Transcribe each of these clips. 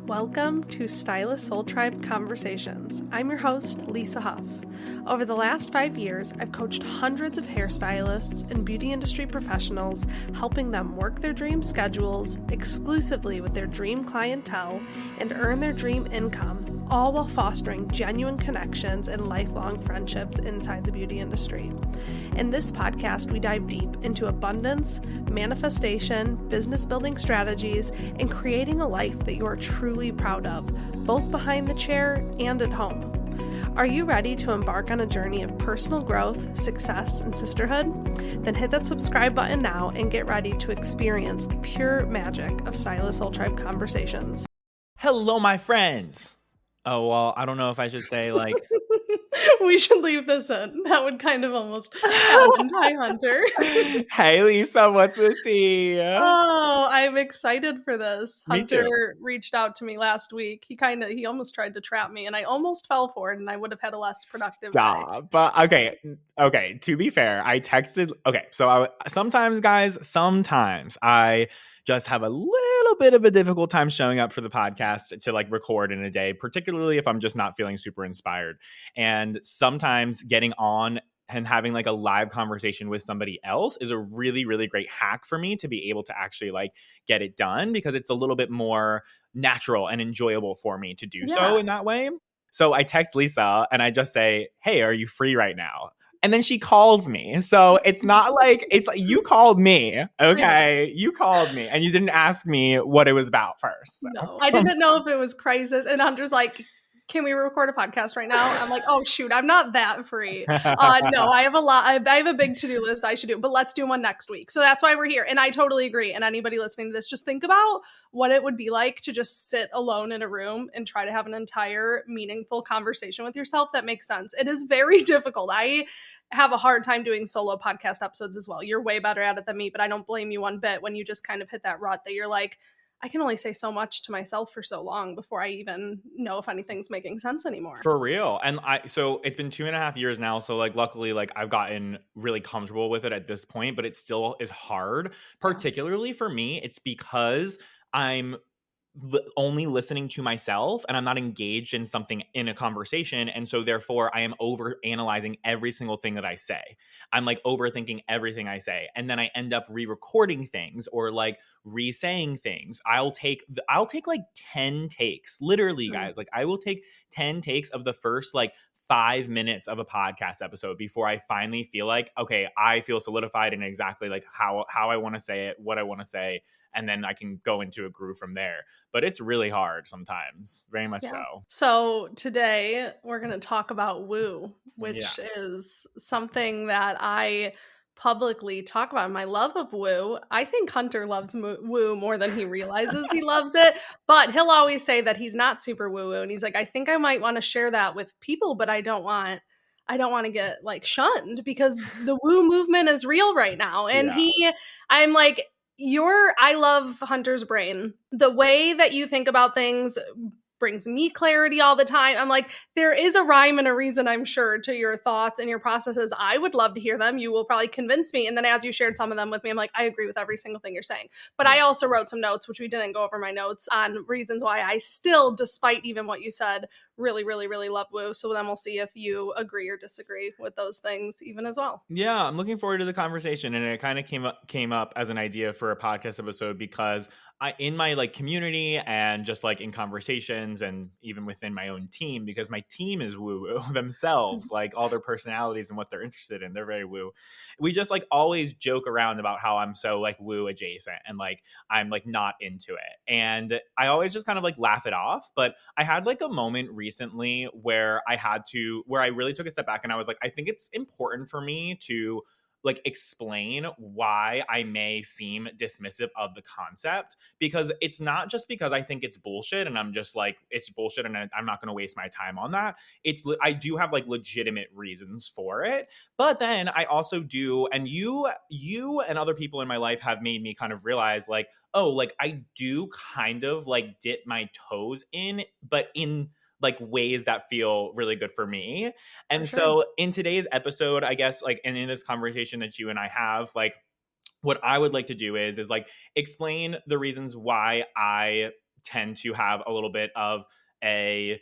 Welcome to Stylist Soul Tribe Conversations. I'm your host, Lisa Huff. Over the last 5 years, I've coached hundreds of hairstylists and beauty industry professionals, helping them work their dream schedules exclusively with their dream clientele and earn their dream income, all while fostering genuine connections and lifelong friendships inside the beauty industry. In this podcast, we dive deep into abundance, manifestation, business building strategies, and creating a life that you are truly proud of, both behind the chair and at home. Are you ready to embark on a journey of personal growth, success, and sisterhood? Then hit that subscribe button now and get ready to experience the pure magic of Stylist Soul Tribe Conversations. Hello, my friends. Oh, well, I don't know if I should say like... We should leave this in. That would kind of almost happen. Hi, Hunter. Hey, Lisa, what's the tea? Oh, I'm excited for this. Me Hunter too. reached out to me last week. He almost tried to trap me, and I almost fell for it, and I would have had a less productive day. Stop. But okay. To be fair, I texted. Okay, so sometimes I just have a little bit of a difficult time showing up for the podcast to like record in a day, particularly if I'm just not feeling super inspired. And sometimes getting on and having like a live conversation with somebody else is a really, really great hack for me to be able to actually like get it done, because it's a little bit more natural and enjoyable for me to do so in that way. So I text Lisa and I just say, hey, are you free right now? And then she calls me. So it's not like, it's like you called me. Okay. You called me and you didn't ask me what it was about first. So. No, I didn't know if it was crisis. And Hunter's like, can we record a podcast right now? I'm like, oh shoot, I'm not that free. No, I have a lot. I have a big to-do list I should do, but let's do one next week. So that's why we're here. And I totally agree. And anybody listening to this, just think about what it would be like to just sit alone in a room and try to have an entire meaningful conversation with yourself that makes sense. It is very difficult. I have a hard time doing solo podcast episodes as well. You're way better at it than me, but I don't blame you one bit when you just kind of hit that rut that you're like, I can only say so much to myself for so long before I even know if anything's making sense anymore. For real. And so it's been 2.5 years now. So like, luckily, like I've gotten really comfortable with it at this point, but it still is hard. Particularly for me, it's because I'm only listening to myself and I'm not engaged in something in a conversation. And so therefore I am over analyzing every single thing that I say. I'm like overthinking everything I say. And then I end up re-recording things or like re-saying things. I'll take like 10 takes, literally guys. Like I will take 10 takes of the first like 5 minutes of a podcast episode before I finally feel like, okay, I feel solidified in exactly like how I want to say it, what I want to say. And then I can go into a groove from there. But it's really hard sometimes, very much so. So today we're going to talk about woo, which is something that I publicly talk about. My love of woo. I think Hunter loves woo more than he realizes he loves it, but he'll always say that he's not super woo-woo. And he's like, I think I might want to share that with people, but I don't want to get like shunned because the woo movement is real right now. And I'm like, I love Hunter's brain. The way that you think about things brings me clarity all the time. I'm like, there is a rhyme and a reason, I'm sure, to your thoughts and your processes. I would love to hear them. You will probably convince me. And then as you shared some of them with me, I'm like, I agree with every single thing you're saying. But I also wrote some notes, which we didn't go over my notes, on reasons why I still, despite even what you said, really, really, really love woo. So then we'll see if you agree or disagree with those things even as well. Yeah, I'm looking forward to the conversation. And it kind of came up as an idea for a podcast episode because in my like community and just like in conversations and even within my own team, because my team is woo-woo themselves, like all their personalities and what they're interested in, they're very woo. We just like always joke around about how I'm so like woo adjacent and like I'm like not into it. And I always just kind of like laugh it off. But I had like a moment recently where I really took a step back and I was like, I think it's important for me to like explain why I may seem dismissive of the concept, because it's not just because I think it's bullshit and I'm just like, it's bullshit and I'm not going to waste my time on that. I do have like legitimate reasons for it, but then I also do, and you and other people in my life have made me kind of realize like, oh, like I do kind of like dip my toes in, but in like ways that feel really good for me. And so in today's episode, I guess like, and in this conversation that you and I have, like what I would like to do is like explain the reasons why I tend to have a little bit of a,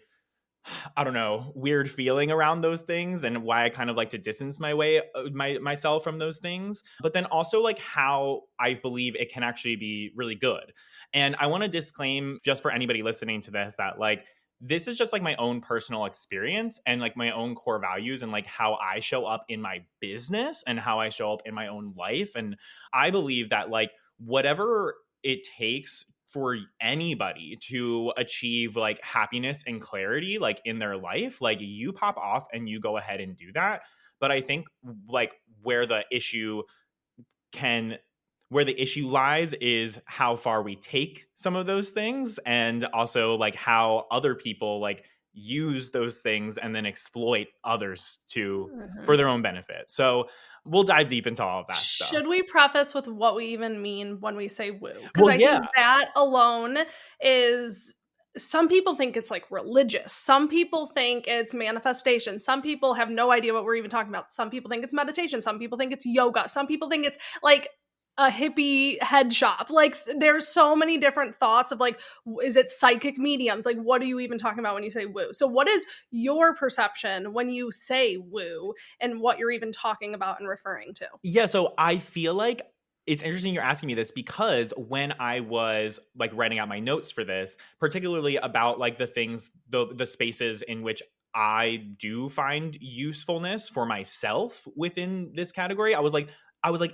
I don't know, weird feeling around those things, and why I kind of like to distance myself from those things. But then also like how I believe it can actually be really good. And I want to disclaim, just for anybody listening to this, that like this is just like my own personal experience and like my own core values and like how I show up in my business and how I show up in my own life. And I believe that like whatever it takes for anybody to achieve like happiness and clarity like in their life, like you pop off and you go ahead and do that. But I think like can where the issue lies is how far we take some of those things, and also like how other people like use those things and then exploit others to for Mhm. their own benefit. So we'll dive deep into all of that stuff. Should we preface with what we even mean when we say woo? Because Well, I yeah. think that alone is, some people think it's like religious. Some people think it's manifestation. Some people have no idea what we're even talking about. Some people think it's meditation. Some people think it's yoga. Some people think it's like a hippie head shop. Like there's so many different thoughts of like, is it psychic mediums? Like, what are you even talking about when you say woo? So what is your perception when you say woo, and what you're even talking about and referring to? Yeah, so I feel like it's interesting you're asking me this, because when I was like writing out my notes for this, particularly about like the things, the spaces in which I do find usefulness for myself within this category, I was like,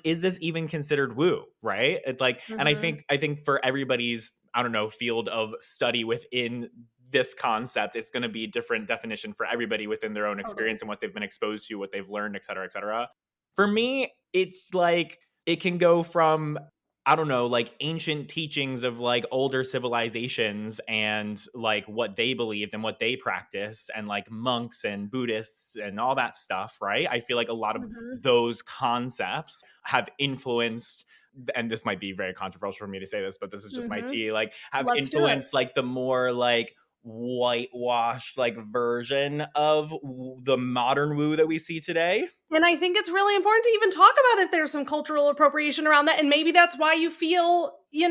is this even considered woo? Right? It's like, and I Mhm. think I think for everybody's, I don't know, field of study within this concept, it's going to be different definition for everybody within their own Totally. experience and what they've been exposed to, what they've learned, et cetera, et cetera. For me, it's like it can go from, I don't know, like ancient teachings of like older civilizations and like what they believed and what they practiced, and like monks and Buddhists and all that stuff, right? I feel like a lot of Mhm. those concepts have influenced, and this might be very controversial for me to say this, but this is just my Mhm. tea, like have Let's do it. influenced like the more like whitewashed like version of the modern woo that we see today. And I think it's really important to even talk about if there's some cultural appropriation around that, and maybe that's why you feel, It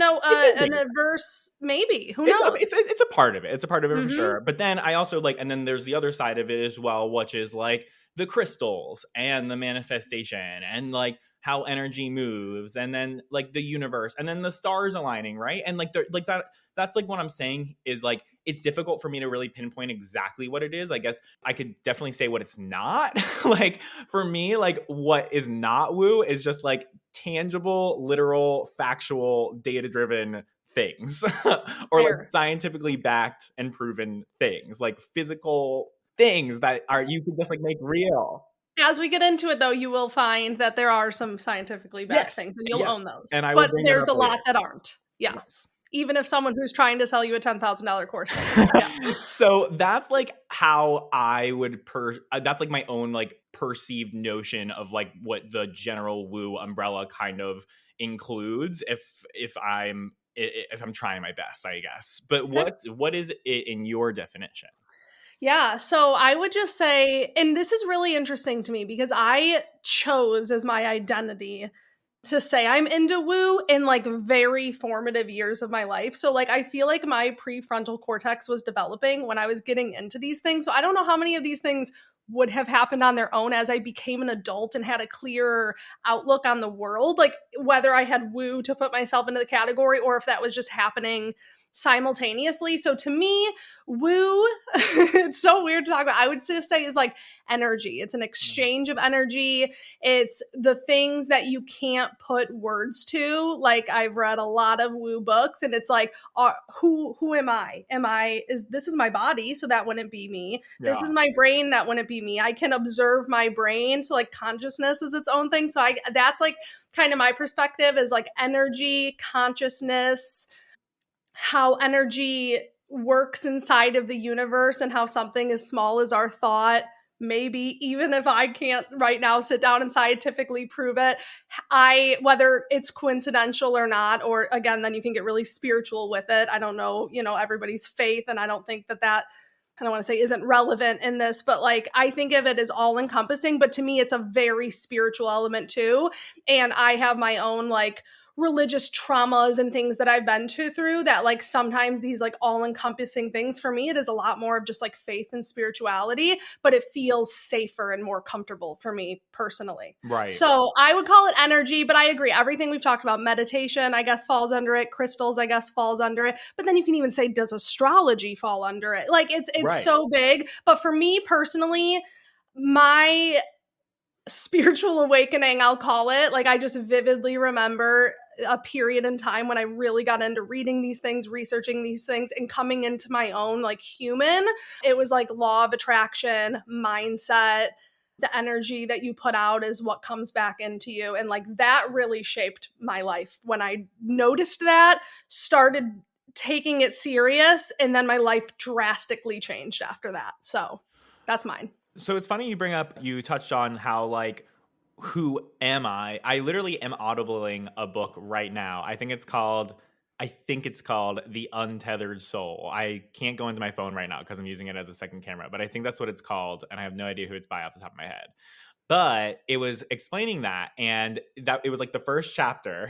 can an be. adverse maybe, who It's a knows? it's a it's a part of it. It's a part of it for Mhm. sure. But then I also like, and then there's the other side of it as well, which is like the crystals and the manifestation and like how energy moves, and then like the universe and then the stars aligning, right? And like like that's like what I'm saying is like it's difficult for me to really pinpoint exactly what it is. I guess I could definitely say what it's not. Like for me, like what is not woo is just like tangible, literal, factual, data driven things or like Fair. scientifically backed and proven things, like physical things that are you can just like make real. As we get into it, though, you will find that there are some scientifically backed Yes, things, and you'll yes, own and those. I will But bring that there's up a lot later. that aren't. Yeah. Yes. Even if someone who's trying to sell you a $10,000 course says so. Yeah. So that's like how I would that's like my own like perceived notion of like what the general woo umbrella kind of includes, if I'm trying my best, I guess. But Okay. what is it in your definition? Yeah, so I would just say, and this is really interesting to me because I chose as my identity to say I'm into woo in like very formative years of my life. So like I feel like my prefrontal cortex was developing when I was getting into these things. So I don't know how many of these things would have happened on their own as I became an adult and had a clearer outlook on the world, like whether I had woo to put myself into the category or if that was just happening simultaneously. So to me, woo, it's so weird to talk about. I would just say is like energy. It's an exchange of energy. It's the things that you can't put words to. Like I've read a lot of woo books, and it's like, who am I? Is this is my body, so that wouldn't be me. This is Yeah. my brain, that wouldn't be me. I can observe my brain, so like consciousness is its own thing. So I that's like kind of my perspective is like energy, consciousness, how energy works inside of the universe, and how something as small as our thought, maybe even if I can't right now sit down and scientifically prove it, I whether it's coincidental or not, or again then you can get really spiritual with it. I don't know, everybody's faith, and I don't think that I don't want to say isn't relevant in this, but like I think of it as all encompassing, but to me it's a very spiritual element too. And I have my own like religious traumas and things that I've been through, that like sometimes these like all-encompassing things, for me it is a lot more of just like faith and spirituality, but it feels safer and more comfortable for me personally. Right. So I would call it energy, but I agree, everything we've talked about, meditation I guess falls under it, crystals I guess falls under it, but then you can even say, does astrology fall under it? Like it's Right. so big. But for me personally, my spiritual awakening, I'll call it, like I just vividly remember a period in time when I really got into reading these things, researching these things, and coming into my own like human. It was like law of attraction, mindset, the energy that you put out is what comes back into you. And like that really shaped my life when I noticed that, started taking it serious, and then my life drastically changed after that. So that's mine. So it's funny you touched on how like, who am I? I literally am audibling a book right now. I think it's called The Untethered Soul. I can't go into my phone right now because I'm using it as a second camera, but I think that's what it's called, and I have no idea who it's by off the top of my head. But it was explaining that, and that it was like the first chapter,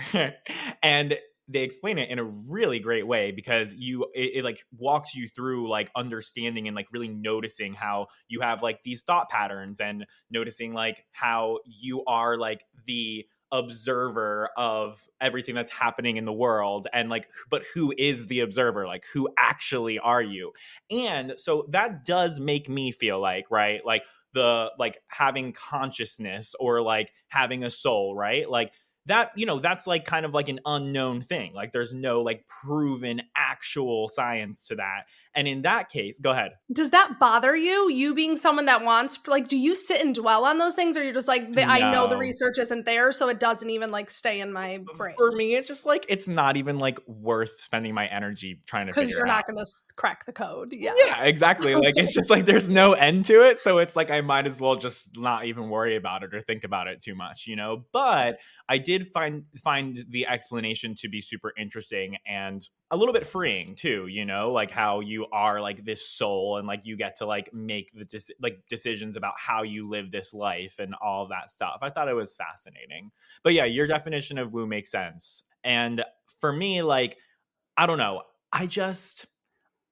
and they explain it in a really great way because it like walks you through like understanding and like really noticing how you have like these thought patterns, and noticing like how you are like the observer of everything that's happening in the world, and like, but who is the observer? Like, who actually are you? And so that does make me feel like, right, like the like having consciousness or like having a soul, right? Like that, that's like kind of like an unknown thing. Like there's no like proven actual science to that. And in that case, go ahead. Does that bother you? You being someone that wants, like, do you sit and dwell on those things, or you're just like, I know the No. research isn't there, so it doesn't even like stay in my For brain me, it's just like it's not even like worth spending my energy trying to because figure you're out. not going to crack the code. Yeah. Yeah, exactly. Like it's just like there's no end to it. So it's like I might as well just not even worry about it or think about it too much, you know? But I did find the explanation to be super interesting and a little bit freeing too, like how you are like this soul, and like you get to like make the decisions about how you live this life and all of that stuff. I thought it was fascinating. But yeah, your definition of woo makes sense. And for me, like, I don't know.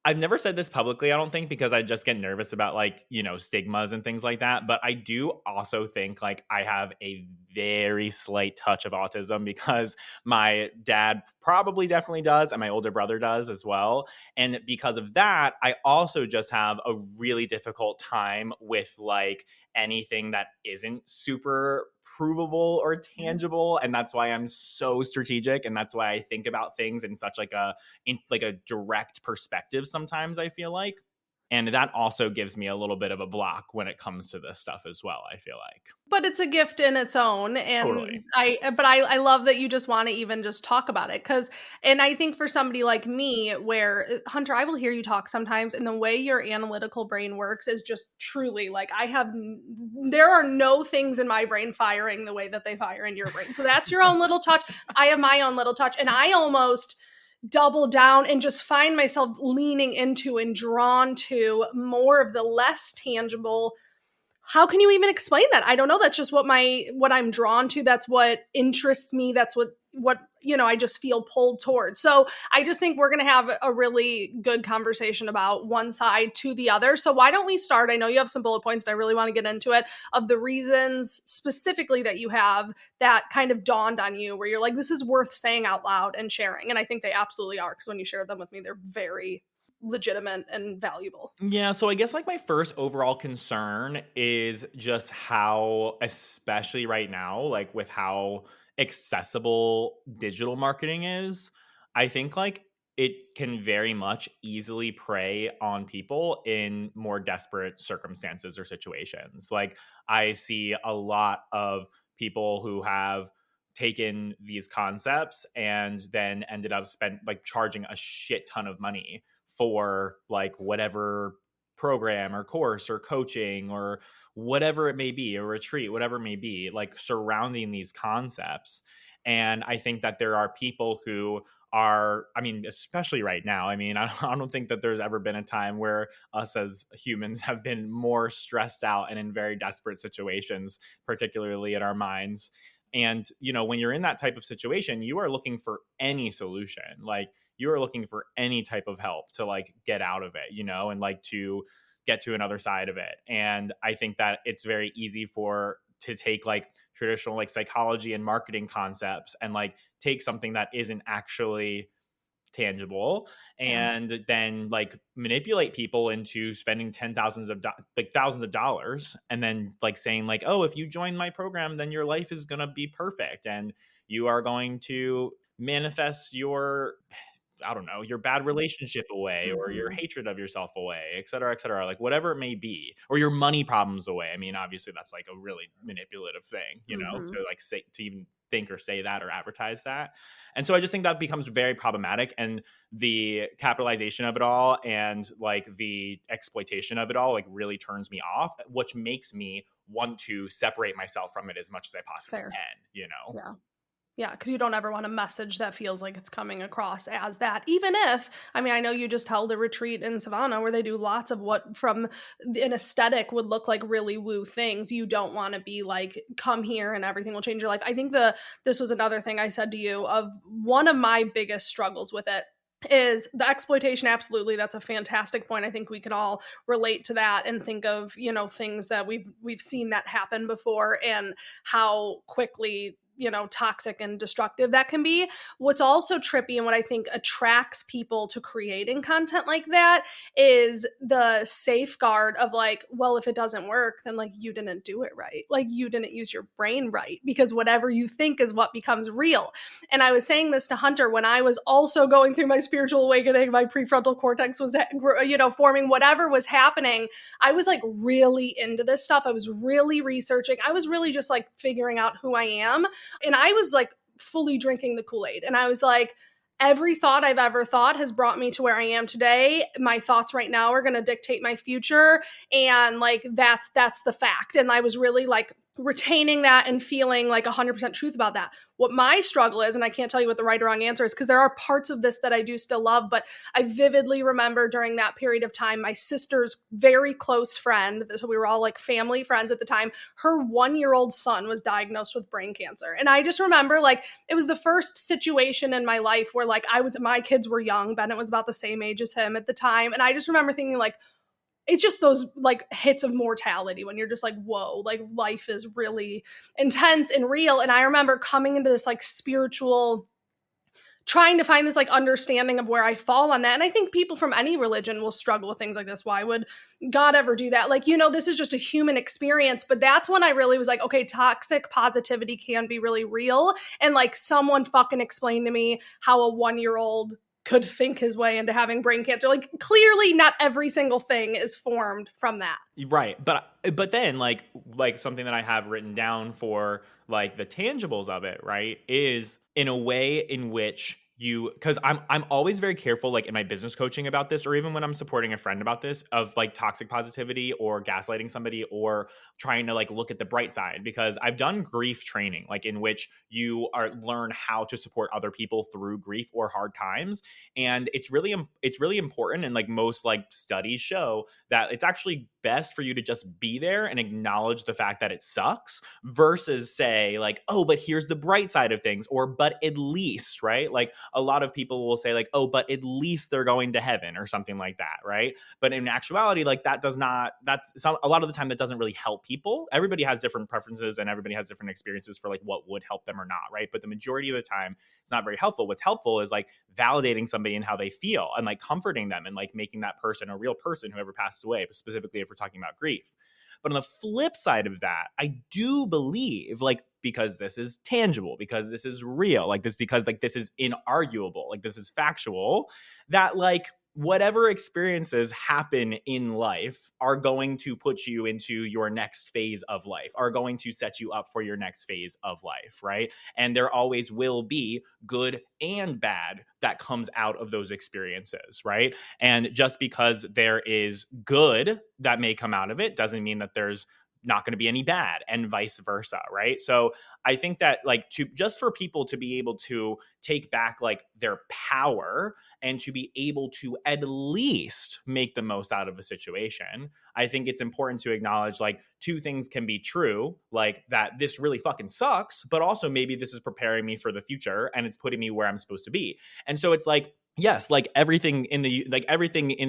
I've never said this publicly, I don't think, because I just get nervous about like, stigmas and things like that. But I do also think like I have a very slight touch of autism because my dad probably definitely does, and my older brother does as well. And because of that, I also just have a really difficult time with like anything that isn't super provable or tangible, and that's why I'm so strategic, and that's why I think about things in such like a direct perspective sometimes, I feel like. And that also gives me a little bit of a block when it comes to this stuff as well, I feel like. But it's a gift in its own. Totally. And I love that you just want to even just talk about it. And I think for somebody like me, where Hunter, I will hear you talk sometimes, and the way your analytical brain works is just truly like, there are no things in my brain firing the way that they fire in your brain. So that's your own little touch. I have my own little touch, and I almost double down and just find myself leaning into and drawn to more of the less tangible. How can you even explain that? I don't know. That's just what I'm drawn to. That's what interests me. That's what I just feel pulled towards. So I just think we're going to have a really good conversation about one side to the other. So why don't we start? I know you have some bullet points and I really want to get into it, of the reasons specifically that you have that kind of dawned on you where you're like, this is worth saying out loud and sharing. And I think they absolutely are, because when you share them with me, they're very legitimate and valuable. Yeah, so I guess like my first overall concern is just how, especially right now, like with how accessible digital marketing is, I think like it can very much easily prey on people in more desperate circumstances or situations. Like I see a lot of people who have taken these concepts and then ended up charging a shit ton of money for like whatever program or course or coaching or whatever it may be, a retreat, whatever it may be, like surrounding these concepts. And I think that there are people who are, I mean, especially right now, I mean, I don't think that there's ever been a time where us as humans have been more stressed out and in very desperate situations, particularly in our minds. And, you know, when you're in that type of situation, you are looking for any solution. Like, you are looking for any type of help to like get out of it, you know, and like to get to another side of it. And I think that it's very easy to take like traditional like psychology and marketing concepts and like take something that isn't actually tangible Yeah. and then like manipulate people into spending like thousands of dollars and then like saying like, oh, if you join my program then your life is going to be perfect and you are going to manifest your, I don't know, your bad relationship away or your Mhm. hatred of yourself away, et cetera, like whatever it may be, or your money problems away. I mean, obviously that's like a really manipulative thing, you know, Mhm. to like say, to even think or say that or advertise that. And so I just think that becomes very problematic. And the capitalization of it all and like the exploitation of it all, like really turns me off, which makes me want to separate myself from it as much as I possibly Fair. can, you know? Yeah. Yeah, because you don't ever want a message that feels like it's coming across as that. Even if, I mean, I know you just held a retreat in Savannah where they do lots of what from an aesthetic would look like really woo things. You don't want to be like, come here and everything will change your life. I think this was another thing I said to you of one of my biggest struggles with it is the exploitation. Absolutely, that's a fantastic point. I think we can all relate to that and think of, you know, things that we've seen that happen before and how quickly, you know, toxic and destructive that can be. What's also trippy and what I think attracts people to creating content like that is the safeguard of like, well, if it doesn't work, then like you didn't do it right. Like you didn't use your brain right because whatever you think is what becomes real. And I was saying this to Hunter when I was also going through my spiritual awakening, my prefrontal cortex was, you know, forming whatever was happening. I was like really into this stuff. I was really researching. I was really just like figuring out who I am. And I was like fully drinking the Kool-Aid. And I was like, every thought I've ever thought has brought me to where I am today. My thoughts right now are going to dictate my future. And like, that's the fact. And I was really like retaining that and feeling like 100% truth about that. What my struggle is, and I can't tell you what the right or wrong answer is because there are parts of this that I do still love, but I vividly remember during that period of time, my sister's very close friend, so we were all like family friends at the time, her 1-year-old son was diagnosed with brain cancer. And I just remember like it was the first situation in my life where like my kids were young. Bennett was about the same age as him at the time. And I just remember thinking like, it's just those like hits of mortality when you're just like, whoa, like life is really intense and real. And I remember coming into this like spiritual, trying to find this like understanding of where I fall on that. And I think people from any religion will struggle with things like this. Why would God ever do that? Like, you know, this is just a human experience. But that's when I really was like, okay, toxic positivity can be really real. And like someone fucking explained to me how a 1-year-old could think his way into having brain cancer. Like clearly not every single thing is formed from that. Right. But then like something that I have written down for like the tangibles of it, right, is in a way in which you, because I'm always very careful like in my business coaching about this or even when I'm supporting a friend about this of like toxic positivity or gaslighting somebody or trying to like look at the bright side, because I've done grief training like in which you are learn how to support other people through grief or hard times. And it's really important, and like most like studies show that it's actually best for you to just be there and acknowledge the fact that it sucks versus say like, oh, but here's the bright side of things, or but at least, right? Like a lot of people will say like, oh, but at least they're going to heaven or something like that, right? But in actuality, like that does not, a lot of the time that doesn't really help people. Everybody has different preferences and everybody has different experiences for like what would help them or not, right? But the majority of the time it's not very helpful. What's helpful is like validating somebody and how they feel and like comforting them and like making that person a real person who ever passed away, but specifically if we're talking about grief. But on the flip side of that, I do believe like, because this is tangible, because this is real, like this, because like this is inarguable, like this is factual, that like whatever experiences happen in life are going to put you into your next phase of life, are going to set you up for your next phase of life, right? And there always will be good and bad that comes out of those experiences, right? And just because there is good that may come out of it doesn't mean that there's not going to be any bad, and vice versa, right? So I think that like to just for people to be able to take back like their power and to be able to at least make the most out of a situation, I think it's important to acknowledge like two things can be true, like that this really fucking sucks, but also maybe this is preparing me for the future and it's putting me where I'm supposed to be. And so it's like, yes, like everything in the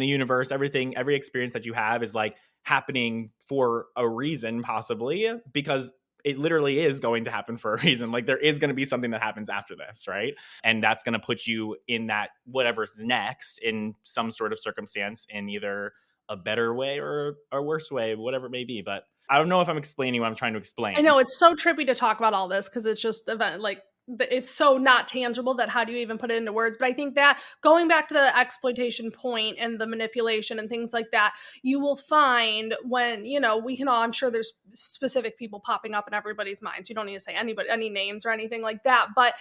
universe, every experience that you have is like happening for a reason, possibly, because it literally is going to happen for a reason. Like there is going to be something that happens after this, right? And that's going to put you in that whatever's next in some sort of circumstance in either a better way or a worse way, whatever it may be. But I don't know if I'm explaining what I'm trying to I explain. know it's so trippy to talk about all this because it's just event like it's so not tangible that how do you even put it into words? But I think that going back to the exploitation point and the manipulation and things like that, you will find when, you know, we can all, I'm sure there's specific people popping up in everybody's minds. You don't need to say anybody, any names or anything like that. But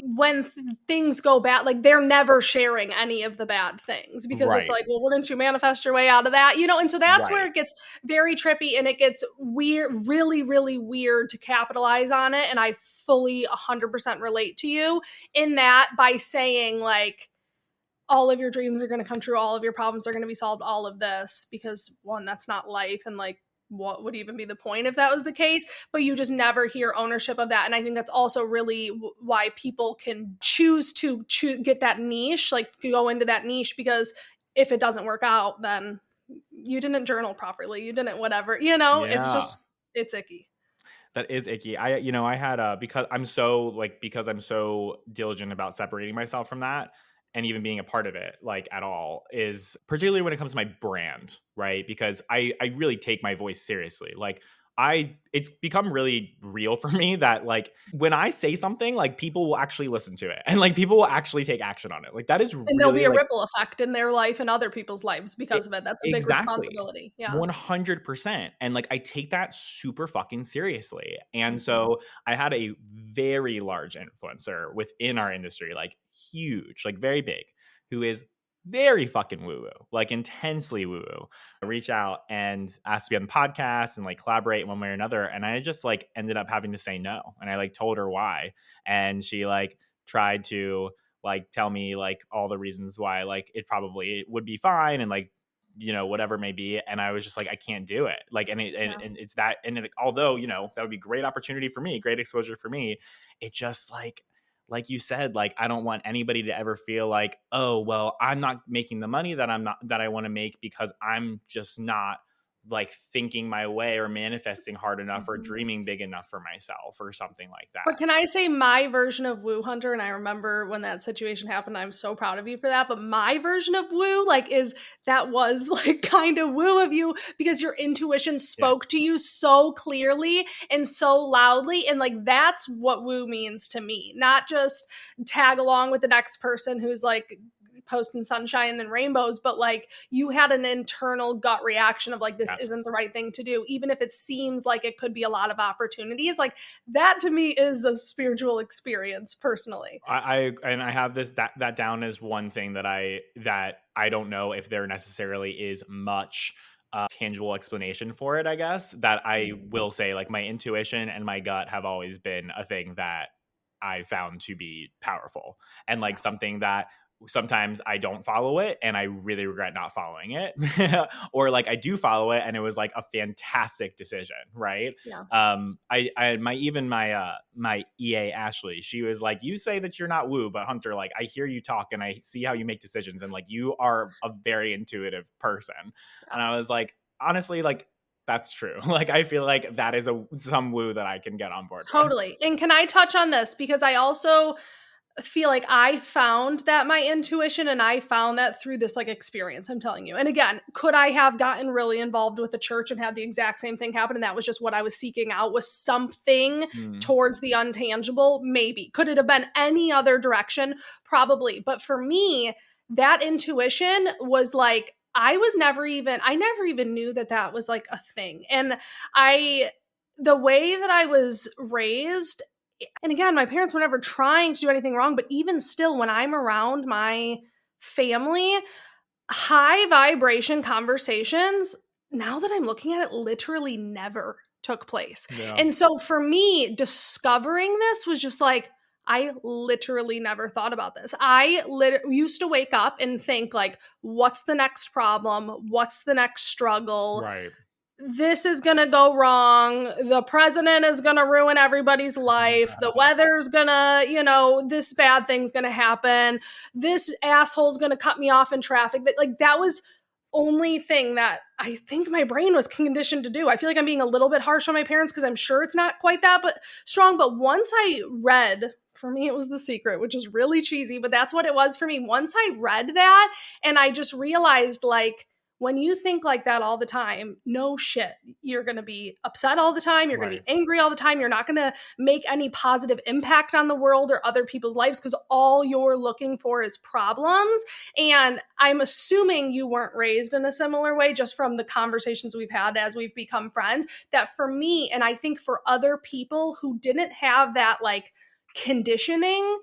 when things go bad, like they're never sharing any of the bad things because it's Right. like, well, wouldn't you manifest your way out of that? You know, and so that's where Right. it gets very trippy and it gets weird, really, really weird to capitalize on it. And I fully 100% relate to you in that by saying like, all of your dreams are going to come true, all of your problems are going to be solved, all of this, because one, that's not life. And like, what would even be the point if that was the case? But you just never hear ownership of that. And I think that's also really why people can choose to get that niche, like go into that niche, because if it doesn't work out, then you didn't journal properly, you didn't whatever, you know, it's Yeah. just, it's icky. That is icky. I had because I'm so diligent about separating myself from that and even being a part of it, like at all, is particularly when it comes to my brand, right? Because I really take my voice seriously. Like it's become really real for me that like when I say something, like people will actually listen to it and like people will actually take action on it. Like that is And there'll really be a like ripple effect in their life and other people's lives because of it. That's a big exactly. responsibility. Yeah. 100%. And like I take that super fucking seriously. And Mhm. so I had a very large influencer within our industry, like huge, like very big, who is very fucking woo woo, like intensely woo woo, reach out and ask to be on the podcast and like collaborate one way or another. And I just like ended up having to say no. And I like told her why. And she like tried to like tell me like all the reasons why like it probably would be fine and like whatever it may be. And I was just like, I can't do it. Like, Yeah. and it's that, and although, that would be great opportunity for me, great exposure for me, it just like you said, like, I don't want anybody to ever feel like, oh, well, I'm not making the money that I want to make because I'm just not like thinking my way or manifesting hard enough or Mhm. dreaming big enough for myself or something like But that. can I say my version of Woo Hunter? And I remember when that situation happened, I'm so proud of you for that. But my version of Woo, like, is that was like kind of woo of you because your intuition spoke to Yes. you so clearly and so loudly. And like, that's what Woo means to me, not just tag along with the next person who's like, posting sunshine and rainbows, but like you had an internal gut reaction of like this Yes. isn't the right thing to do, even if it seems like it could be a lot of opportunities. Like that to me is a spiritual experience personally. I have that down as one thing that I don't know if there necessarily is much tangible explanation for it. I guess that I will say like my intuition and my gut have always been a thing that I found to be powerful and like Yeah. something that sometimes I don't follow it and I really regret not following it or like I do follow it and it was like a fantastic decision, right? Yeah. I my even my my EA Ashley, she was like, you say that you're not woo, but Hunter, like I hear you talk and I see how you make decisions and like you are a very intuitive person. Yeah. And I was like, honestly, like that's true. Like I feel like that is some woo that I can get on board with. Totally. And can I touch on this? Because I also feel like I found that my intuition and I found that through this like experience I'm telling you. And again, could I have gotten really involved with the church and had the exact same thing happen and that was just what I was seeking out was something Mm. towards the untangible? Maybe. Could it have been any other direction? Probably. But for me, that intuition was like I never even knew that that was like a thing. And I the way that I was raised, and again, my parents were never trying to do anything wrong, but even still, when I'm around my family, high vibration conversations, now that I'm looking at it, literally never. took place. Yeah. And so for me, discovering this was just like, I literally never thought about this. I used to wake up and think like, what's the next problem? What's the next struggle? Right. This is going to go wrong. The president is going to ruin everybody's life. The weather's going to, this bad thing's going to happen. This asshole's going to cut me off in traffic. Like that was only thing that I think my brain was conditioned to do. I feel like I'm being a little bit harsh on my parents because I'm sure it's not quite that but strong. But once I read, for me, it was The Secret, which is really cheesy, but that's what it was for me. Once I read that and I just realized like, when you think like that all the time, no shit, you're going to be upset all the time. You're going to be angry all the time. You're not going to make any positive impact on the world or other people's lives because all you're looking for is problems. And I'm assuming you weren't raised in a similar way just from the conversations we've had as we've become friends, that for me, and I think for other people who didn't have that like conditioning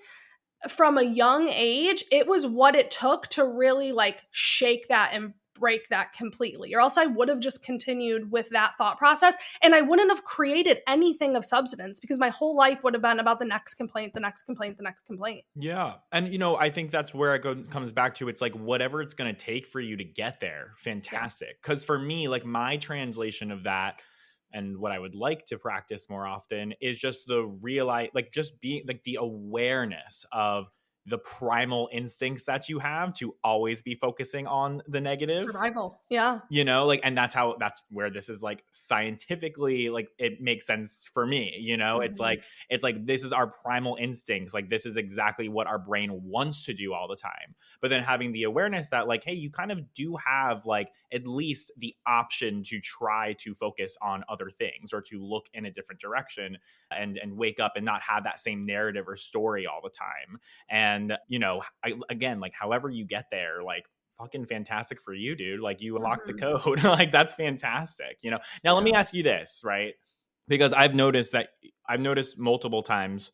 from a young age, it was what it took to really like shake that and break that completely, or else I would have just continued with that thought process and I wouldn't have created anything of substance because my whole life would have been about the next complaint, the next complaint, the next complaint. Yeah. And, I think that's where it comes back to. It's like whatever it's going to take for you to get there. Fantastic. Because for me, like my translation of that and what I would like to practice more often is just the like just being like the awareness of the primal instincts that you have to always be focusing on the negative. Survival. Yeah. And that's where this is like scientifically, like it makes sense for me, Mm-hmm. it's like this is our primal instincts. Like this is exactly what our brain wants to do all the time. But then having the awareness that like, hey, you kind of do have like at least the option to try to focus on other things or to look in a different direction and wake up and not have that same narrative or story all the time. And, again, like however you get there, like fucking fantastic for you, dude. Like you unlocked the code. Like that's fantastic. Now let me ask you this, right? Because I've noticed multiple times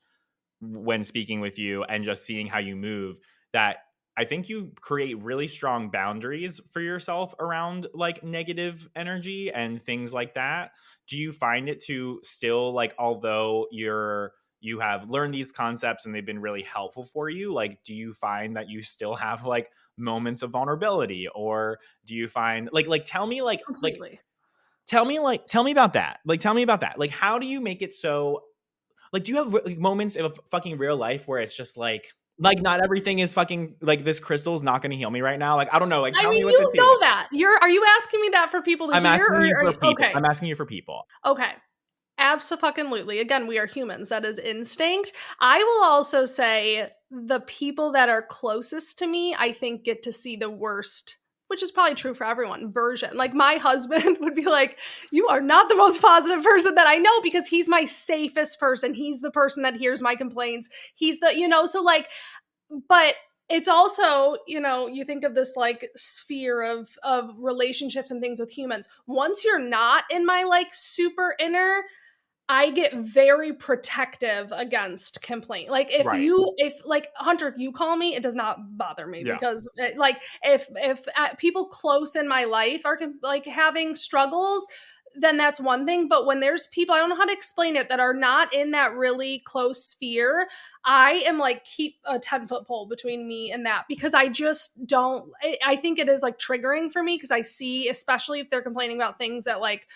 when speaking with you and just seeing how you move that I think you create really strong boundaries for yourself around like negative energy and things like that. Do you find it to still like, although you have learned these concepts and they've been really helpful for you, like do you find that you still have like moments of vulnerability, or do you find like tell me like Completely. like tell me about that. Tell me about that. Like how do you make it so like do you have like moments of fucking real life where it's just like not everything is fucking like this crystal is not going to heal me right now? Like I don't know, like tell me what the you know that. Are you asking me that for people to I'm hear? asking you for people. Okay. I'm asking you for people. Okay. Abso-fucking-lutely. Again, we are humans. That is instinct. I will also say the people that are closest to me, I think, get to see the worst, which is probably true for everyone, version. Like my husband would be like, you are not the most positive person that I know because he's my safest person. He's the person that hears my complaints. He's the, so like, but it's also, you think of this like sphere of relationships and things with humans. Once you're not in my like super inner, I get very protective against complaint. Like if Hunter, if you call me, it does not bother me because like if people close in my life are like having struggles, then that's one thing. But when there's people, I don't know how to explain it, that are not in that really close sphere, I am like, keep a 10-foot pole between me and that, because I just don't, I think it is like triggering for me because I see, especially if they're complaining about things that like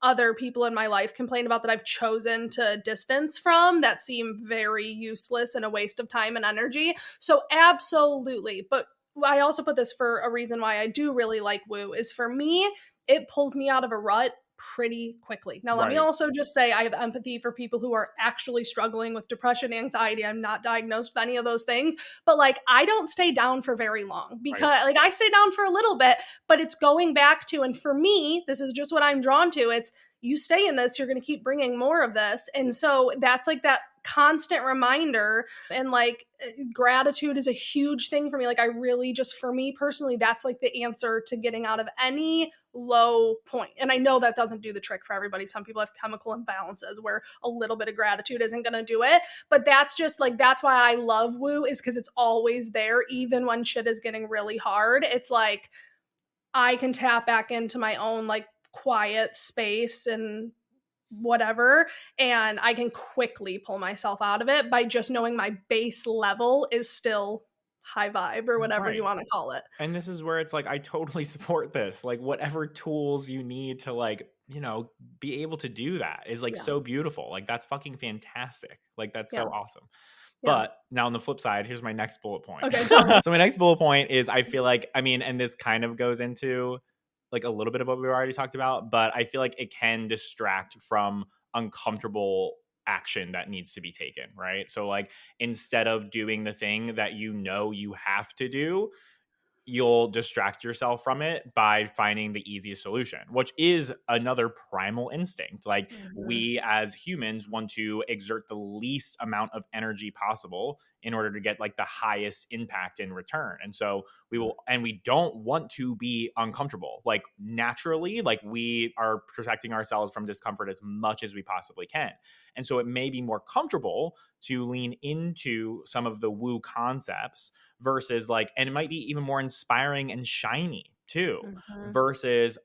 other people in my life complain about that I've chosen to distance from, that seem very useless and a waste of time and energy. So absolutely. But I also put this for a reason why I do really like woo is for me, it pulls me out of a rut pretty quickly. Now, let me also just say I have empathy for people who are actually struggling with depression, anxiety. I'm not diagnosed with any of those things, but like I don't stay down for very long because like I stay down for a little bit, but it's going back to, and for me, this is just what I'm drawn to. It's you stay in this, you're going to keep bringing more of this. And so that's like that constant reminder, and like gratitude is a huge thing for me. Like I really just, for me personally, that's like the answer to getting out of any low point. And I know that doesn't do the trick for everybody. Some people have chemical imbalances where a little bit of gratitude isn't going to do it. But that's just like, that's why I love woo, is because it's always there. Even when shit is getting really hard, it's like I can tap back into my own like quiet space and whatever, and I can quickly pull myself out of it by just knowing my base level is still high vibe or whatever you Right. want to call it. And this is where it's like, I totally support this. Like, whatever tools you need to, like, be able to do that is like Yeah. so beautiful. Like, that's fucking fantastic. Like, that's Yeah. so awesome. Yeah. But now on the flip side, here's my next bullet point. Okay, tell me. So my next bullet point is, I feel like, and this kind of goes into like a little bit of what we already talked about, but I feel like it can distract from uncomfortable action that needs to be taken, right? So like, instead of doing the thing that you have to do, you'll distract yourself from it by finding the easiest solution, which is another primal instinct. Like, Mhm. we as humans want to exert the least amount of energy possible in order to get like the highest impact in return. And so we don't want to be uncomfortable. Like, naturally, like, we are protecting ourselves from discomfort as much as we possibly can. And so it may be more comfortable to lean into some of the woo concepts versus like, and it might be even more inspiring and shiny too, Mhm. versus,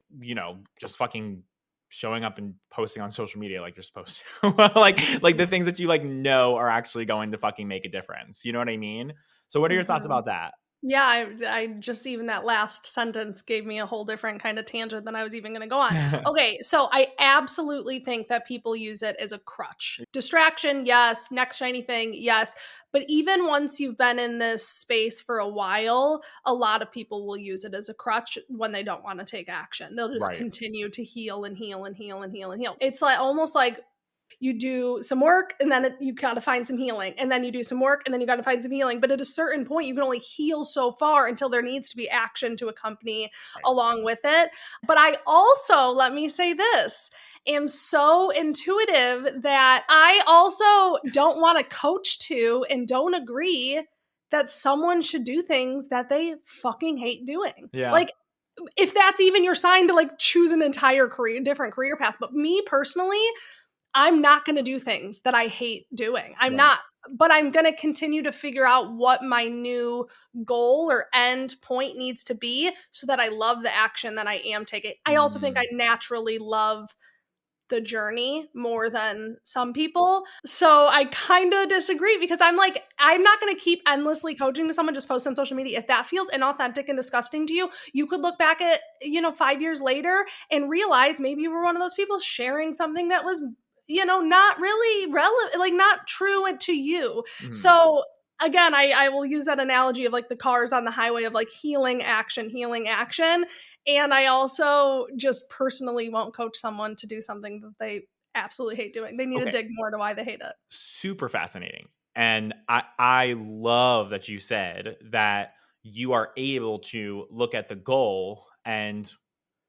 just fucking showing up and posting on social media like you're supposed to. Like the things that you like know are actually going to fucking make a difference. You know what I mean? So what are your thoughts Mhm. about that? Yeah, I just even that last sentence gave me a whole different kind of tangent than I was even going to go on. Okay, so I absolutely think that people use it as a crutch. Distraction, yes. Next shiny thing, yes. But even once you've been in this space for a while, a lot of people will use it as a crutch when they don't want to take action. They'll just Right. continue to heal and heal and heal and heal and heal. It's like almost like you do some work and then you got to find some healing, and then you do some work and then you got to find some healing, but at a certain point you can only heal so far until there needs to be action to accompany Right. along with it. But I also, let me say this, am so intuitive that I also don't want to coach to and don't agree that someone should do things that they fucking hate doing. Yeah. Like, if that's even your sign to like choose an entire career, different career path. But me personally, I'm not going to do things that I hate doing. I'm Right. not, but I'm going to continue to figure out what my new goal or end point needs to be so that I love the action that I am taking. I also think I Mm. naturally love the journey more than some people. So I kind of disagree because I'm like, I'm not going to keep endlessly coaching to someone just post on social media. If that feels inauthentic and disgusting to you, you could look back at, 5 years later and realize maybe you were one of those people sharing something that was, not really relevant, like not true to you. Mhm. So again, I will use that analogy of like the cars on the highway of like healing action, healing action. And I also just personally won't coach someone to do something that they absolutely hate doing. They need to Okay. dig more to why they hate it. Super fascinating. And I love that you said that you are able to look at the goal, and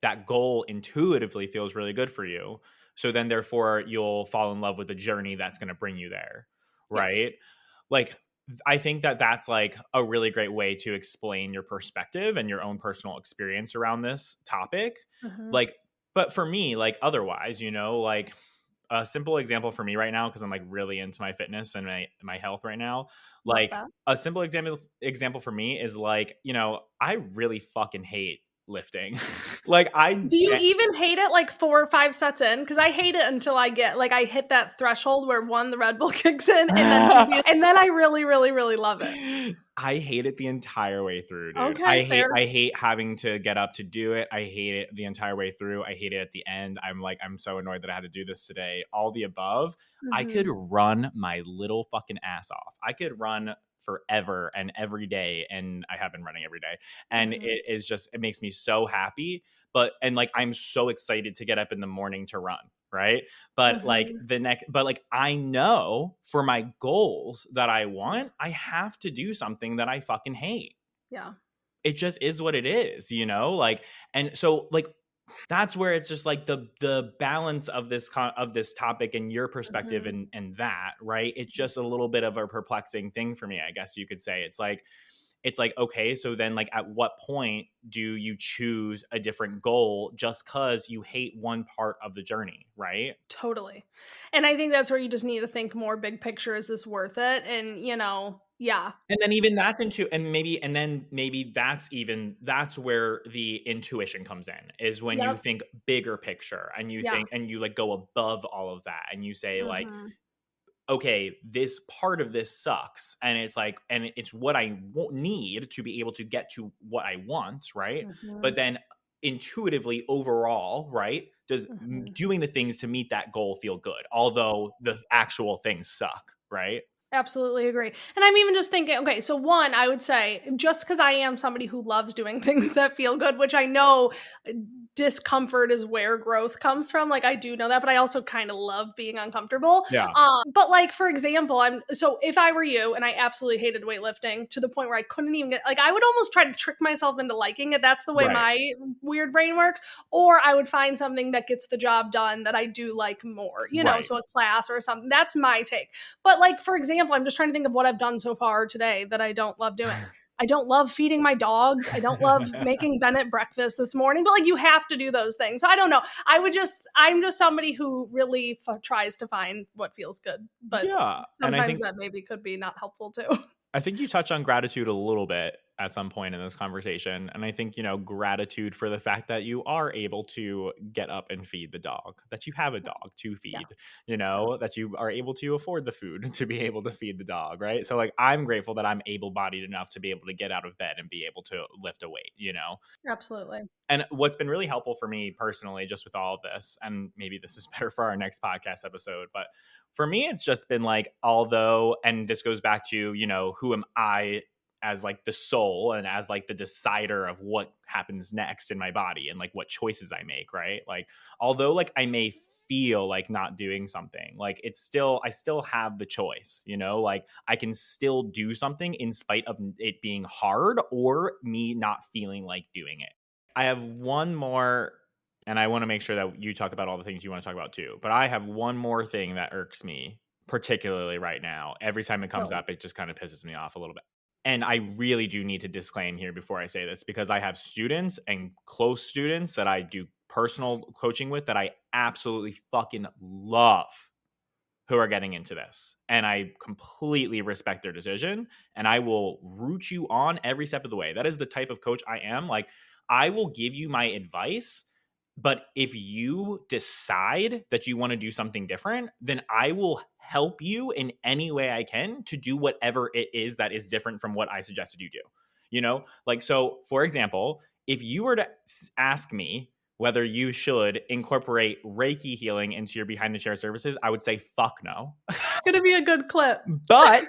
that goal intuitively feels really good for you. So then therefore you'll fall in love with the journey that's going to bring you there. Yes. Right? Like, I think that that's like a really great way to explain your perspective and your own personal experience around this topic. Mhm. Like, but for me, like, otherwise, like, a simple example for me right now, because I'm like really into my fitness and my health right now. Love Like, that. a simple example for me is like, I really fucking hate lifting. Like, Do you even hate it like 4 or 5 sets in? Because I hate it until I get like I hit that threshold where 1, the Red Bull kicks in, and then 2, and then I really, really, really love it. I hate it the entire way through, dude. Okay, fair. I hate having to get up to do it. I hate it the entire way through. I hate it at the end. I'm like, I'm so annoyed that I had to do this today. All the above. I could Mhm. run my little fucking ass off. I could run forever and every day, and I have been running every day. And Mhm. it makes me so happy. And like, I'm so excited to get up in the morning to run, right? Mhm. But like, I know for my goals that I want, I have to do something that I fucking hate. Yeah. It just is what it is. Like, and so like, that's where it's just like the balance of this topic and your perspective, Mhm. and that, right? It's just a little bit of a perplexing thing for me, I guess you could say. It's like, okay, so then like, at what point do you choose a different goal just because you hate one part of the journey, right? Totally. And I think that's where you just need to think more big picture. Is this worth it? And, Yeah. And then even that's that's where the intuition comes in, is when you Yep. think bigger picture and you Yeah. think and you like go above all of that and you say like, Mhm. okay, this part of this sucks. And it's like, and it's what I need to be able to get to what I want. Right. But Mhm. then intuitively overall, right, does Mhm. doing the things to meet that goal feel good, although the actual things suck. Right. Absolutely agree. And I'm even just thinking, okay, so one, I would say, just because I am somebody who loves doing things that feel good, which I know discomfort is where growth comes from. Like I do know that, but I also kind of love being uncomfortable. Yeah. But like for example, so if I were you and I absolutely hated weightlifting to the point where I couldn't even get, like I would almost try to trick myself into liking it. That's the way Right. my weird brain works. Or I would find something that gets the job done that I do like more, Right. so a class or something. That's my take. But like for example, I'm just trying to think of what I've done so far today that I don't love doing. I don't love feeding my dogs. I don't love making Bennett breakfast this morning, but like you have to do those things. So I don't know. I'm just somebody who really tries to find what feels good, but Yeah. And sometimes that maybe could be not helpful too. I think you touched on gratitude a little bit at some point in this conversation. And I think, gratitude for the fact that you are able to get up and feed the dog, that you have a dog to Yeah. feed, that you are able to afford the food to be able to feed the dog. Right. So, like, I'm grateful that I'm able bodied enough to be able to get out of bed and be able to lift a weight. Absolutely. And what's been really helpful for me personally, just with all of this, and maybe this is better for our next podcast episode, but for me, it's just been like, although, and this goes back to, who am I as like the soul and as like the decider of what happens next in my body and like what choices I make, right? Like, although like I may feel like not doing something, like I still have the choice, like I can still do something in spite of it being hard or me not feeling like doing it. I have one more, and I want to make sure that you talk about all the things you want to talk about too. But I have one more thing that irks me particularly right now. Every time it comes So, up, it just kind of pisses me off a little bit. And I really do need to disclaim here before I say this, because I have students and close students that I do personal coaching with that I absolutely fucking love, who are getting into this. And I completely respect their decision and I will root you on every step of the way. That is the type of coach I am. Like, I will give you my advice, but if you decide that you want to do something different, then I will help you in any way I can to do whatever it is that is different from what I suggested you do. Like, so for example, if you were to ask me whether you should incorporate Reiki healing into your behind the chair services, I would say fuck no. it's going to be a good clip. But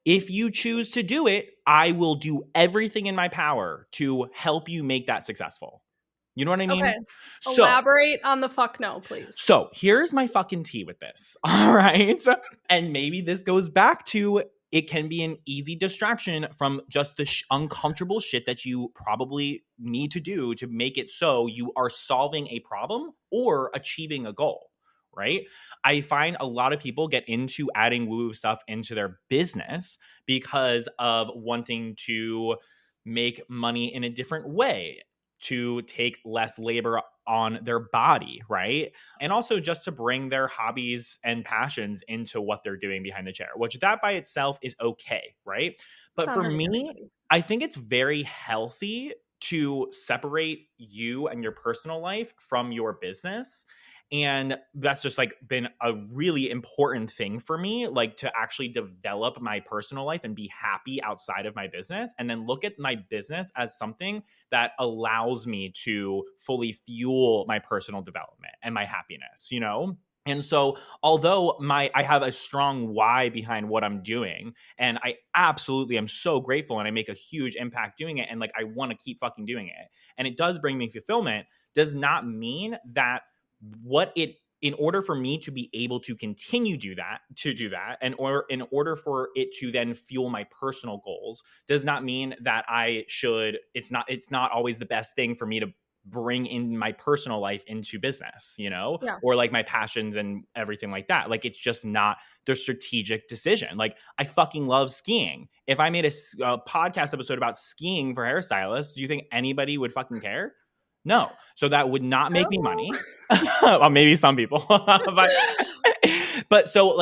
if you choose to do it, I will do everything in my power to help you make that successful. You know what I mean? Okay. So, Elaborate on the fuck no, please. so here's my fucking tea with this. All right. And maybe this goes back to, it can be an easy distraction from just the uncomfortable shit that you probably need to do to make it so you are solving a problem or achieving a goal, right? I find a lot of people get into adding woo stuff into their business because of wanting to make money in a different way, to take less labor on their body, right? And also just to bring their hobbies and passions into what they're doing behind the chair, which that by itself is okay, right? It's But not for hurting me, anybody. I think it's very healthy to separate you and your personal life from your business. And that's just like been a really important thing for me, like to actually develop my personal life and be happy outside of my business, and then look at my business as something that allows me to fully fuel my personal development and my happiness. And so, although I have a strong why behind what I'm doing, and I absolutely am so grateful and I make a huge impact doing it, and like I want to keep fucking doing it, and it does bring me fulfillment, does not mean that in order for me to be able to continue to do that, and or in order for it to then fuel my personal goals, does not mean that it's not always the best thing for me to bring in my personal life into business, Yeah. or like my passions and everything like that. Like, it's just not the strategic decision. Like, I fucking love skiing. If I made a podcast episode about skiing for hairstylists, do you think anybody would fucking care? No. So that would not make me Oh. money. Well, maybe some people, but But so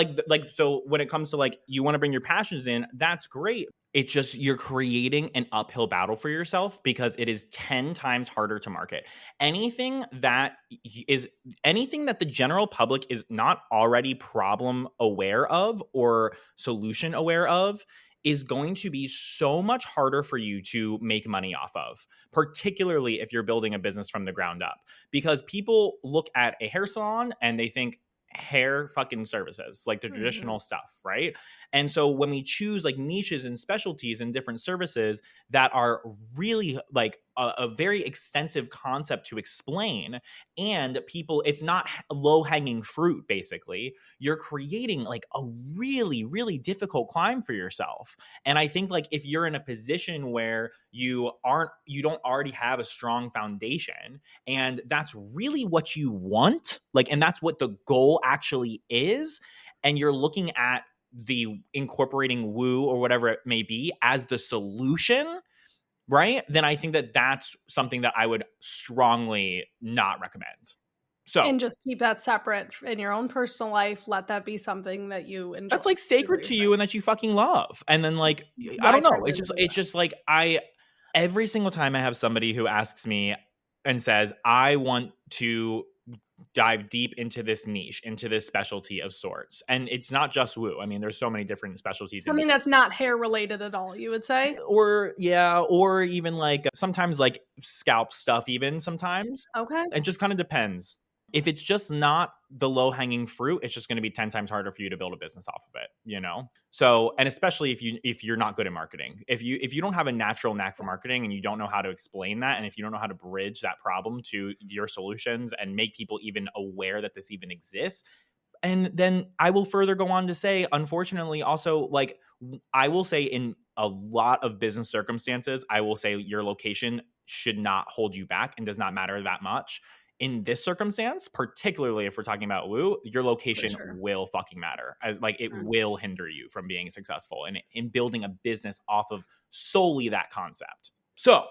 when it comes to like, you want to bring your passions in, that's great. It's just, you're creating an uphill battle for yourself because it is 10 times harder to market. Anything that is anything that the general public is not already problem aware of or solution aware of is going to be so much harder for you to make money off of, particularly if you're building a business from the ground up. Because people look at a hair salon and they think hair fucking services, like the Mhm. traditional stuff, right? And so when we choose like niches and specialties and different services that are really like a very extensive concept to explain, and people, it's not low hanging fruit, basically, you're creating like a really, really difficult climb for yourself. And I think like if you're in a position where you don't already have a strong foundation, and that's really what you want, like, and that's what the goal actually is, and you're looking at the incorporating woo or whatever it may be as the solution, right? Then I think that that's something that I would strongly not recommend. So And just keep that separate in your own personal life. Let that be something that you that's enjoy, like is what sacred you're to you saying. and that you fucking love. And then like, I Why don't turn know. it into It's that? just like every single time I have somebody who asks me and says, I want to dive deep into this niche, into this specialty of sorts. And it's not just woo. I mean, there's so many different specialties in Something between. that's not hair related at all, you would say? Or yeah, or even like sometimes like scalp stuff, even sometimes. Okay. It just kind of depends. If it's just not the low hanging fruit, it's just going to be 10 times harder for you to build a business off of it, you know? So, and especially if you're not good at marketing. If you don't have a natural knack for marketing and you don't know how to explain that, and if you don't know how to bridge that problem to your solutions and make people even aware that this even exists, and then I will further go on to say, unfortunately, also, like, I will say in a lot of business circumstances, I will say your location should not hold you back and does not matter that much. In this circumstance, particularly if we're talking about woo, your For location sure. will fucking matter. As like, it Mm. will hinder you from being successful and in building a business off of solely that concept. So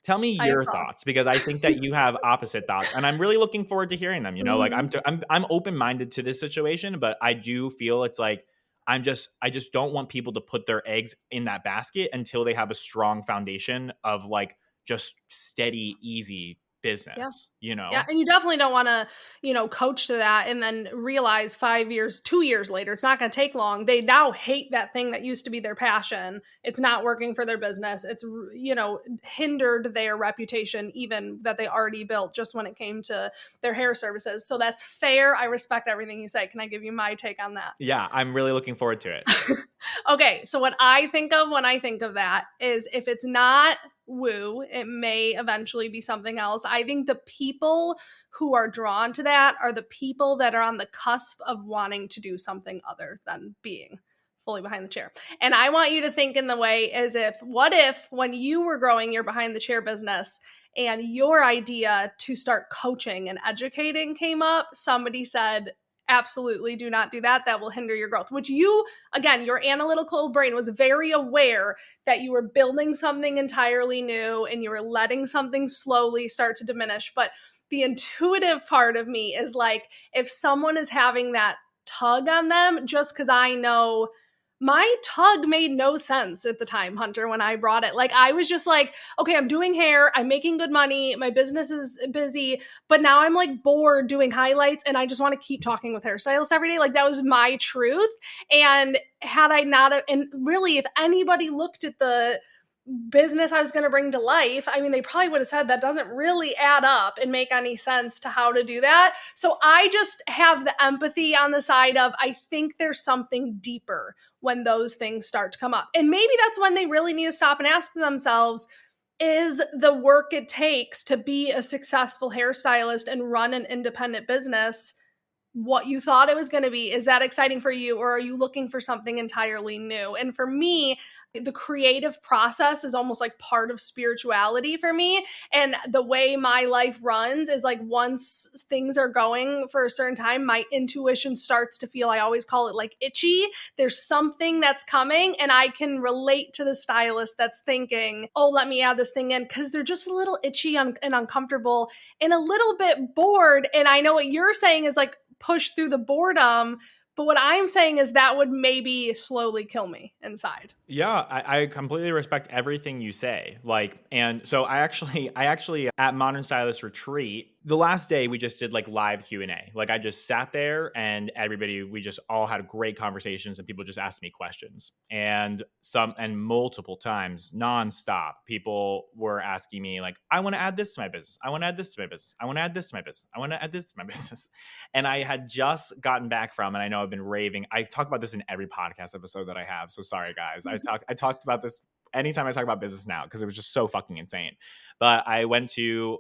tell me I have your thoughts, thoughts. because I think that you have opposite thoughts, and I'm really looking forward to hearing them. You know, like Mhm. I'm open minded to this situation, but I do feel it's like I just don't want people to put their eggs in that basket until they have a strong foundation of like just steady, easy Yeah. business. You Yeah, know, and you definitely don't wanna, coach to that and then realize 5 years, 2 years later, it's not gonna take long. They now hate that thing that used to be their passion. It's not working for their business. It's hindered their reputation even that they already built just when it came to their hair services. So that's fair. I respect everything you say. Can I give you my take on that? yeah, I'm really looking forward to it. Okay, so what I think of when I think of that is if it's not woo, it may eventually be something else. I think the people who are drawn to that are the people that are on the cusp of wanting to do something other than being fully behind the chair. And I want you to think in the way as if, what if when you were growing your behind the chair business and your idea to start coaching and educating came up, somebody said, absolutely do not do that. That will hinder your growth. Which you, again, your analytical brain was very aware that you were building something entirely new and you were letting something slowly start to diminish. But the intuitive part of me is like, if someone is having that tug on them, just because I know my tug made no sense at the time, Hunter, when I brought it. Like, I was just like, okay, I'm doing hair, I'm making good money, my business is busy, but now I'm like bored doing highlights and I just want to keep talking with hairstylists every day. Like, that was my truth. And had I not, and really, if anybody looked at the business I was going to bring to life, I mean, they probably would have said that doesn't really add up and make any sense to how to do that. So I just have the empathy on the side of, I think there's something deeper when those things start to come up. And maybe that's when they really need to stop and ask themselves, is the work it takes to be a successful hairstylist and run an independent business what you thought it was going to be? Is that exciting for you, or are you looking for something entirely new? And for me, the creative process is almost like part of spirituality for me. And the way my life runs is like once things are going for a certain time, my intuition starts to feel, I always call it like itchy. There's something that's coming, and I can relate to the stylist that's thinking, oh, let me add this thing in, because they're just a little itchy and uncomfortable and a little bit bored. And I know what you're saying is like, push through the boredom. But what I'm saying is that would maybe slowly kill me inside. Yeah, I completely respect everything you say. Like, and so I actually at Modern Stylist Retreat, the last day we just did like live Q&A. Like I just sat there and we just all had great conversations and people just asked me questions. And multiple times nonstop, people were asking me like, I want to add this to my business. I want to add this to my business. I want to add this to my business. I want to add this to my business. And I had just gotten back from, and I know I've been raving. I talk about this in every podcast episode that I have. So sorry, guys. I talked about this anytime I talk about business now because it was just so fucking insane. But I went to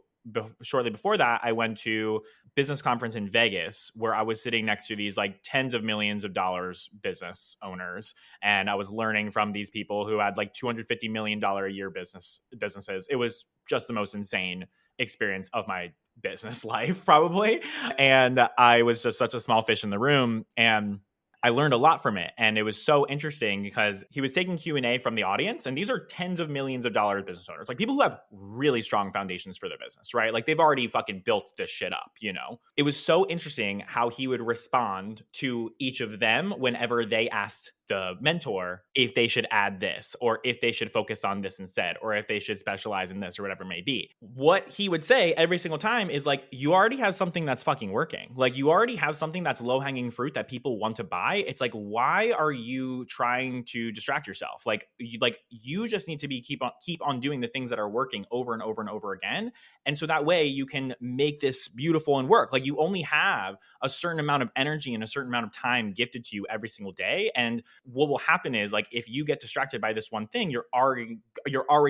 shortly before that, I went to business conference in Vegas where I was sitting next to these like tens of millions of dollars business owners, and I was learning from these people who had like $250 million a year businesses. It was just the most insane experience of my business life, probably. And I was just such a small fish in the room, and I learned a lot from it. And it was so interesting because he was taking Q&A from the audience. And these are tens of millions of dollars business owners, like people who have really strong foundations for their business, right? Like they've already fucking built this shit up, you know? It was so interesting how he would respond to each of them whenever they asked the mentor if they should add this, or if they should focus on this instead, or if they should specialize in this, or whatever it may be. What he would say every single time is like, you already have something that's fucking working. Like you already have something that's low hanging fruit that people want to buy. It's like, why are you trying to distract yourself? Like you just need to keep on doing the things that are working over and over and over again. And so that way you can make this beautiful and work. Like you only have a certain amount of energy and a certain amount of time gifted to you every single day. And what will happen is like, if you get distracted by this one thing, you're already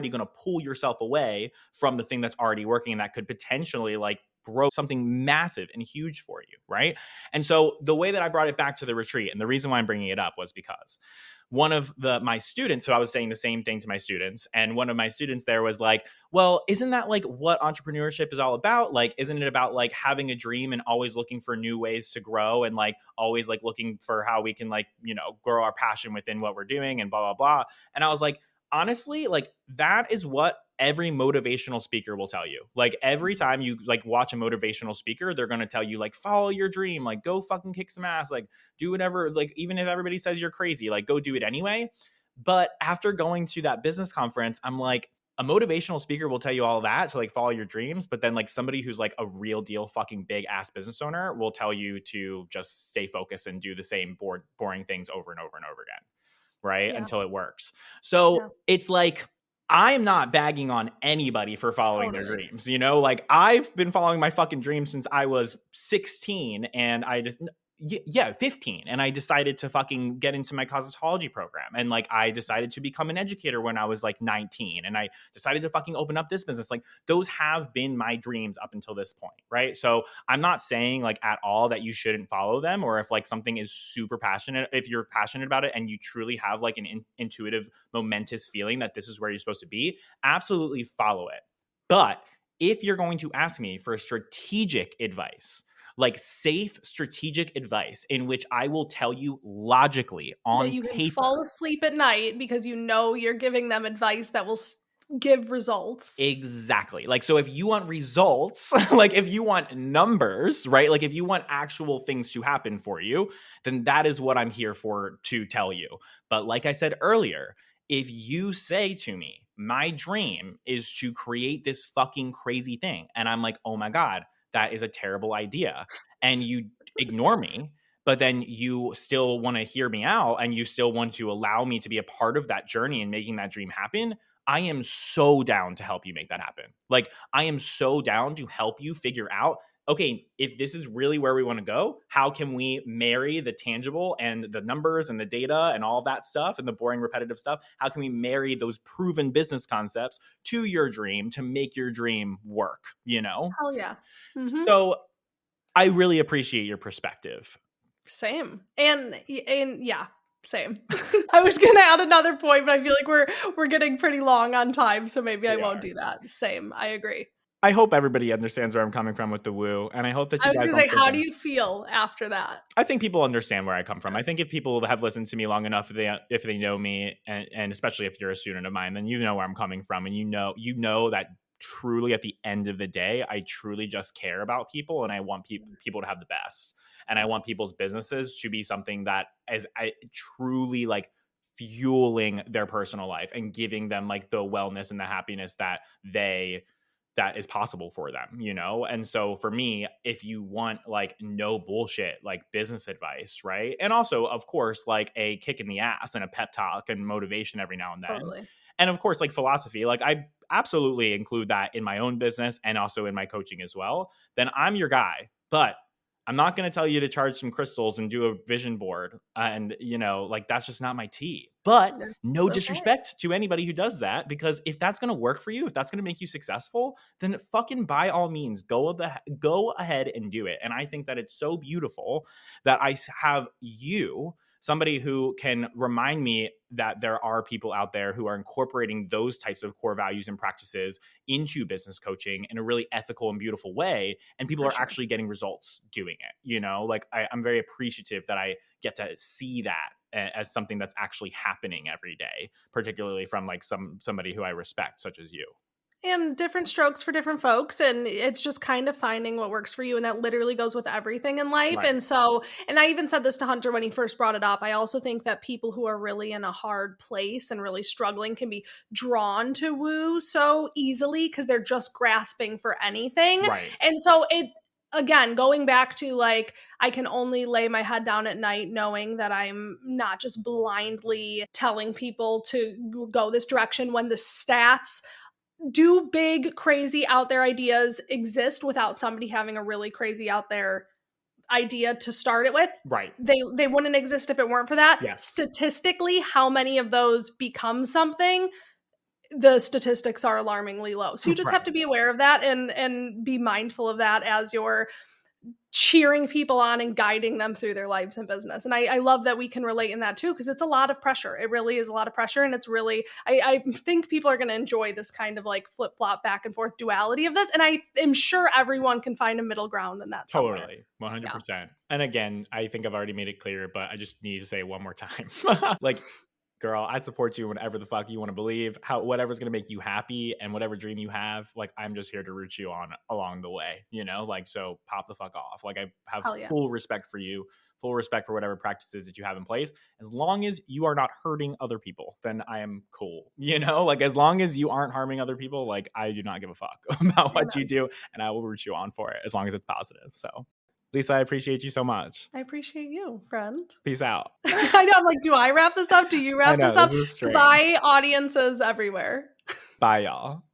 going to pull yourself away from the thing that's already working. And that could potentially like grow something massive and huge for you. Right. And so the way that I brought it back to the retreat, and the reason why I'm bringing it up was because one of my students, so I was saying the same thing to my students, and one of my students there was like, well, isn't that like what entrepreneurship is all about? Like, isn't it about like having a dream and always looking for new ways to grow, and like always like looking for how we can like, you know, grow our passion within what we're doing and blah, blah, blah. And I was like, honestly, like that is what every motivational speaker will tell you. Like every time you like watch a motivational speaker, they're going to tell you like, follow your dream, like go fucking kick some ass, like do whatever, like even if everybody says you're crazy, like go do it anyway. But after going to that business conference, I'm like, a motivational speaker will tell you all that to like follow your dreams, but then like somebody who's like a real deal fucking big ass business owner will tell you to just stay focused and do the same boring things over and over and over again, right? Yeah. Until it works. So it's like, I'm not bagging on anybody for following their dreams, you know? Like I've been following my fucking dreams since I was 16, and I just 15, and I decided to fucking get into my cosmetology program, and like I decided to become an educator when I was like 19, and I decided to fucking open up this business. Like those have been my dreams up until this point, right? So I'm not saying like at all that you shouldn't follow them, or if like something is super passionate, if you're passionate about it and you truly have like an intuitive momentous feeling that this is where you're supposed to be, absolutely follow it. But if you're going to ask me for strategic advice, like safe strategic advice in which I will tell you logically on that you can paper, fall asleep at night because you know you're giving them advice that will give results. Exactly. Like, so if you want results, like if you want numbers, right? Like if you want actual things to happen for you, then that is what I'm here for to tell you. But like I said earlier, if you say to me, my dream is to create this fucking crazy thing, and I'm like, oh my God, that is a terrible idea, and you ignore me, but then you still want to hear me out and you still want to allow me to be a part of that journey and making that dream happen, I am so down to help you make that happen. Like, I am so down to help you figure out, okay, if this is really where we want to go, how can we marry the tangible and the numbers and the data and all that stuff and the boring, repetitive stuff? How can we marry those proven business concepts to your dream to make your dream work, you know? Hell yeah. Mm-hmm. So I really appreciate your perspective. Same. And yeah, same. I was gonna add another point, but I feel like we're getting pretty long on time, so maybe I won't do that. Same. I agree. I hope everybody understands where I'm coming from with the woo, and I hope that you I was guys gonna don't say, think how do you feel after that? I think people understand where I come from. I think if people have listened to me long enough, if they know me, and especially if you're a student of mine, then you know where I'm coming from, and you know that truly at the end of the day, I truly just care about people, and I want people to have the best. And I want people's businesses to be something that is truly like fueling their personal life and giving them like the wellness and the happiness that is possible for them, you know? And so for me, if you want like no bullshit, like business advice, right? And also, of course, like a kick in the ass and a pep talk and motivation every now and then. Totally. And of course, like philosophy, like I absolutely include that in my own business and also in my coaching as well. Then I'm your guy. But I'm not going to tell you to charge some crystals and do a vision board. And, you know, like that's just not my tea. But no That's okay. disrespect to anybody who does that, because if that's going to work for you, if that's going to make you successful, then fucking by all means, go ahead and do it. And I think that it's so beautiful that I have you, somebody who can remind me that there are people out there who are incorporating those types of core values and practices into business coaching in a really ethical and beautiful way. And people For are sure. actually getting results doing it. You know, like I'm very appreciative that I get to see that as something that's actually happening every day, particularly from like somebody who I respect, such as you. And different strokes for different folks, and it's just kind of finding what works for you, and that literally goes with everything in life. Right. And I even said this to Hunter when he first brought it up. I also think that people who are really in a hard place and really struggling can be drawn to woo so easily because they're just grasping for anything. Right. And so it, again, going back to like, I can only lay my head down at night knowing that I'm not just blindly telling people to go this direction when the stats do big, crazy, out there ideas exist without somebody having a really crazy out there idea to start it with? Right. They wouldn't exist if it weren't for that. Yes. Statistically, how many of those become something? The statistics are alarmingly low. So you just Right. have to be aware of that and be mindful of that as you're cheering people on and guiding them through their lives and business. And I love that we can relate in that too, because it's a lot of pressure. It really is a lot of pressure. And it's really, I think people are going to enjoy this kind of like flip flop back and forth duality of this. And I am sure everyone can find a middle ground in that somewhere. Totally. 100%. And again, I think I've already made it clear, but I just need to say it one more time. Like, girl, I support you whatever the fuck you want to believe, whatever's going to make you happy and whatever dream you have. Like, I'm just here to root you on along the way, you know, like, so pop the fuck off. Like, I have Hell yeah. full respect for you, full respect for whatever practices that you have in place. As long as you are not hurting other people, then I am cool. You know, like as long as you aren't harming other people, like I do not give a fuck about what you do, and I will root you on for it as long as it's positive. So Lisa, I appreciate you so much. I appreciate you, friend. Peace out. I know. I'm like, do I wrap this up? Do you wrap this up? This is strange. Bye, audiences everywhere. Bye, y'all.